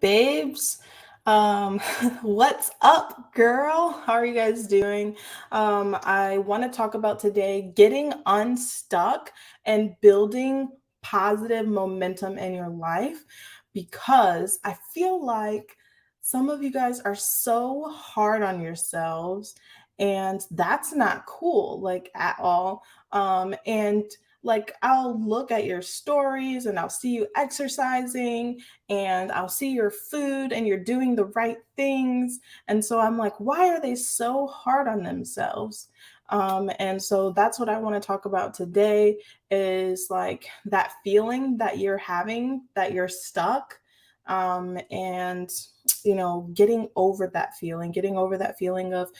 babes. Um, what's up, girl? How are you guys doing? I want to talk about today getting unstuck and building positive momentum in your life because I feel like some of you guys are so hard on yourselves, and that's not cool, like at all. And like I'll look at your stories and I'll see you exercising and I'll see your food and you're doing the right things. And so I'm like, why are they so hard on themselves? And so that's what I want to talk about today is like that feeling that you're having that you're stuck. And getting over that feeling of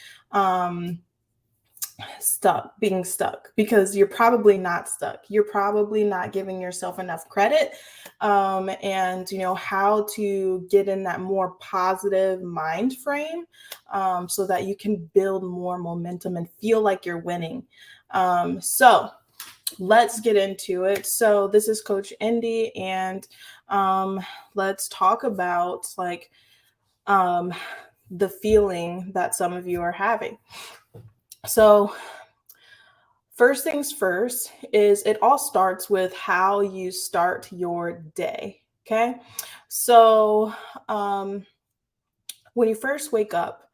being stuck, because you're probably not stuck. You're probably not giving yourself enough credit. And how to get in that more positive mind frame, so that you can build more momentum and feel like you're winning. So let's get into it. So this is Coach Indy, and let's talk about um, the feeling that some of you are having. So first things first is it all starts with how you start your day. Okay. So when you first wake up,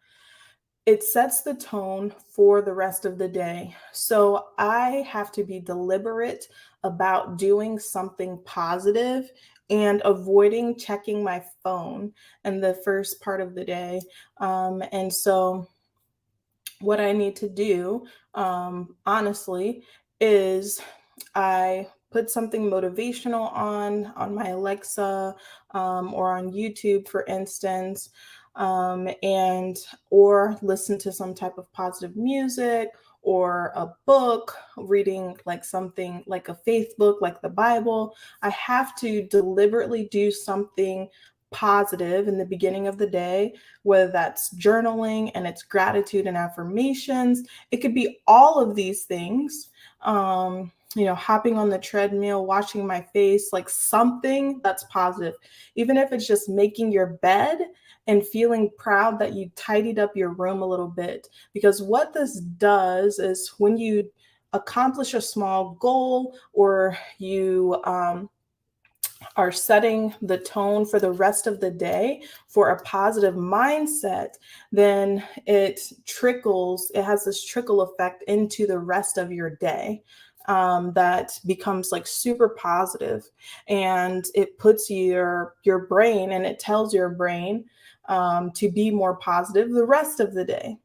it sets the tone for the rest of the day. So I have to be deliberate about doing something positive and avoiding checking my phone in the first part of the day. And so what I need to do, honestly, is I put something motivational on my Alexa, or on YouTube, for instance, and or listen to some type of positive music or a book, reading like something like a faith book, like the Bible. I have to deliberately do something positive in the beginning of the day, whether that's journaling and it's gratitude and affirmations. It could be all of these things. Hopping on the treadmill, washing my face, like something that's positive. Even if it's just making your bed and feeling proud that you tidied up your room a little bit. Because what this does is when you accomplish a small goal, or you are setting the tone for the rest of the day for a positive mindset, then it has this trickle effect into the rest of your day, that becomes like super positive, and it puts your brain, and it tells your brain to be more positive the rest of the day.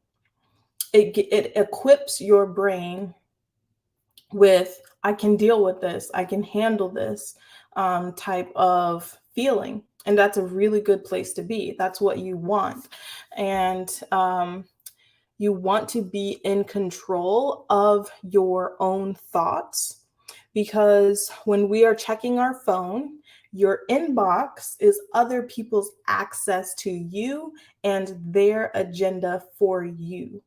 It equips your brain with, I can deal with this, I can handle this, type of feeling. And that's a really good place to be. That's what you want. And you want to be in control of your own thoughts, because when we are checking our phone, your inbox is other people's access to you and their agenda for you.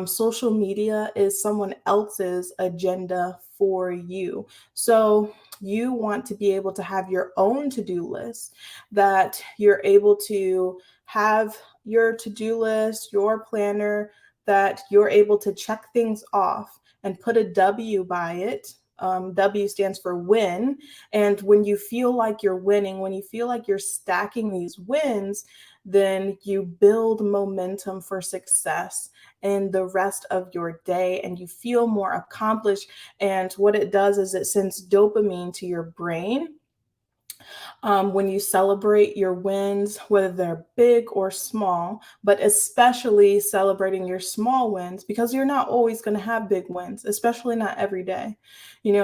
Social media is someone else's agenda for you. So you want to be able to have your own to-do list, that you're able to have your to-do list, your planner, that you're able to check things off and put a W by it. W stands for win. And when you feel like you're winning, when you feel like you're stacking these wins, then you build momentum for success in the rest of your day, and you feel more accomplished. And what it does is it sends dopamine to your brain, when you celebrate your wins, whether they're big or small, but especially celebrating your small wins, because you're not always going to have big wins, especially not every day.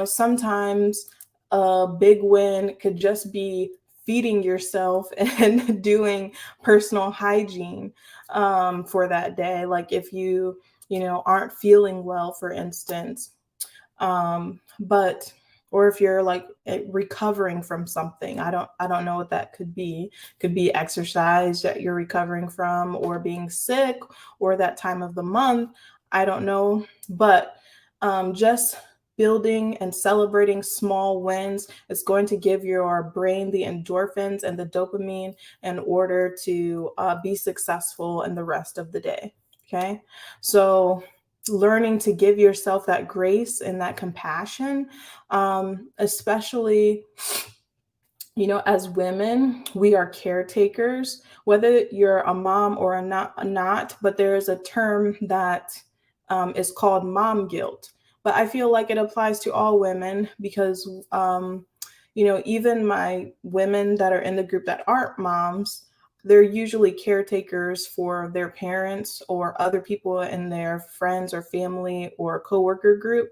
Sometimes a big win could just be feeding yourself and doing personal hygiene, for that day. Like if aren't feeling well, for instance, but or if you're like recovering from something, I don't know what that could be. Could be exercise that you're recovering from, or being sick, or that time of the month. I don't know, but just building and celebrating small wins is going to give your brain the endorphins and the dopamine in order to be successful in the rest of the day. Okay. So, learning to give yourself that grace and that compassion, especially, as women, we are caretakers, whether you're a mom or not, but there is a term that is called mom guilt. But I feel like it applies to all women because, even my women that are in the group that aren't moms, they're usually caretakers for their parents or other people in their friends or family or coworker group.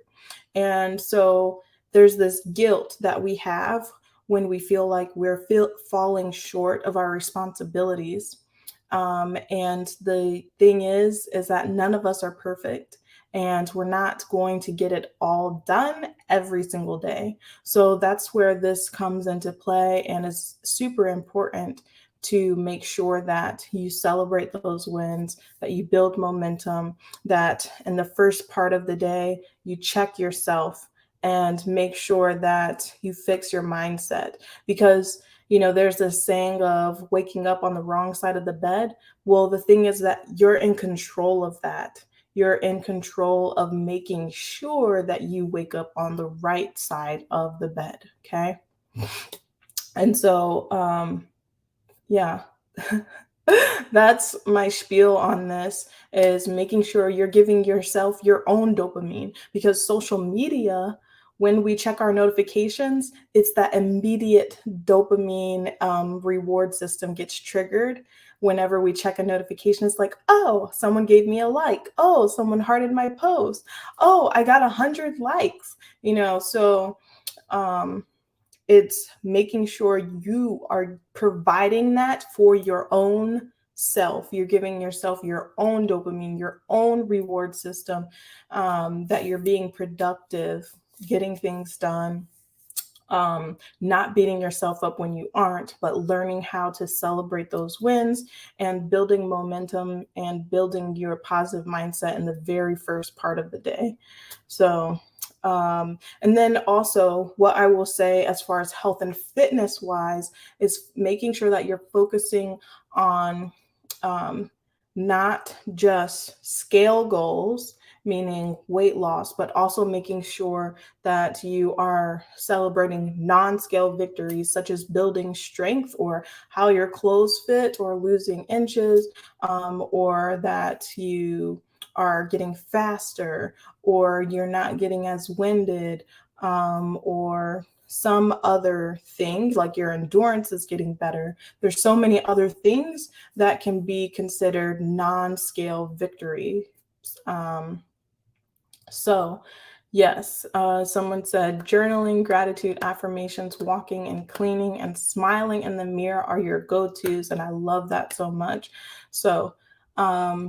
And so there's this guilt that we have when we feel like we're falling short of our responsibilities. And the thing is that none of us are perfect, and we're not going to get it all done every single day. So that's where this comes into play, and it's super important to make sure that you celebrate those wins, that you build momentum, that in the first part of the day, you check yourself and make sure that you fix your mindset. Because, there's this saying of waking up on the wrong side of the bed. Well, the thing is that you're in control of that. You're in control of making sure that you wake up on the right side of the bed. Okay. And so, yeah. That's my spiel on this, is making sure you're giving yourself your own dopamine, because social media, when we check our notifications, it's that immediate dopamine reward system gets triggered whenever we check a notification. It's like, oh, someone gave me a like. Oh, someone hearted my post. Oh, I got 100 likes. So um, it's making sure you are providing that for your own self. You're giving yourself your own dopamine, your own reward system, that you're being productive, getting things done, not beating yourself up when you aren't, but learning how to celebrate those wins and building momentum and building your positive mindset in the very first part of the day. So, and then also, what I will say as far as health and fitness wise is making sure that you're focusing on um, not just scale goals, meaning weight loss, but also making sure that you are celebrating non-scale victories, such as building strength or how your clothes fit or losing inches, or that you are getting faster or you're not getting as winded, or some other thing like your endurance is getting better. There's so many other things that can be considered non-scale victories. Um, so, yes, someone said journaling, gratitude, affirmations, walking and cleaning, and smiling in the mirror are your go tos. And I love that so much. So,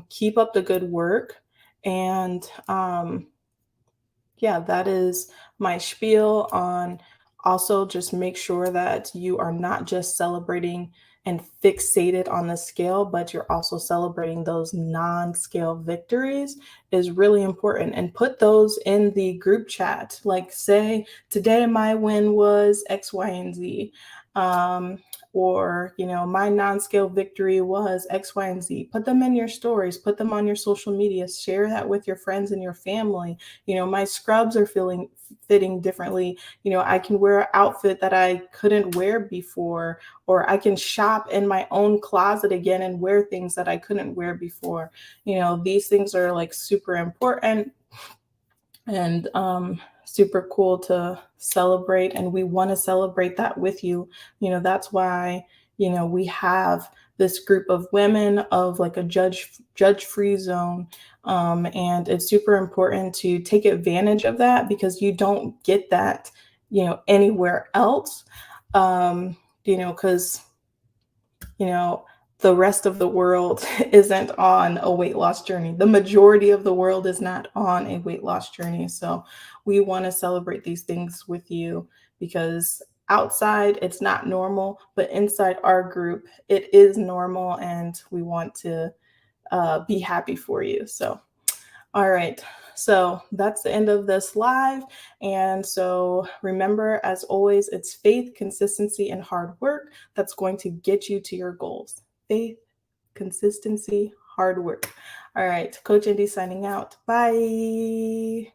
keep up the good work. And yeah, that is my spiel on, also just make sure that you are not just celebrating and fixated on the scale, but you're also celebrating those non-scale victories is really important. And put those in the group chat. Like, say, today my win was X, Y, and Z. Um, or, my non-scale victory was X, Y, and Z. Put them in your stories, put them on your social media, share that with your friends and your family. My scrubs are fitting differently. I can wear an outfit that I couldn't wear before, or I can shop in my own closet again and wear things that I couldn't wear before. These things are like super important and super cool to celebrate, and we want to celebrate that with you. That's why we have this group of women of like a judge free zone, and it's super important to take advantage of that because you don't get that anywhere else, because you know, the rest of the world isn't on a weight loss journey. The majority of the world is not on a weight loss journey. So we want to celebrate these things with you because outside it's not normal, but inside our group, it is normal and we want to be happy for you. So All right. So that's the end of this live. And so remember, as always, it's faith, consistency, and hard work that's going to get you to your goals. Faith, consistency, hard work. All right. Coach Indy signing out. Bye.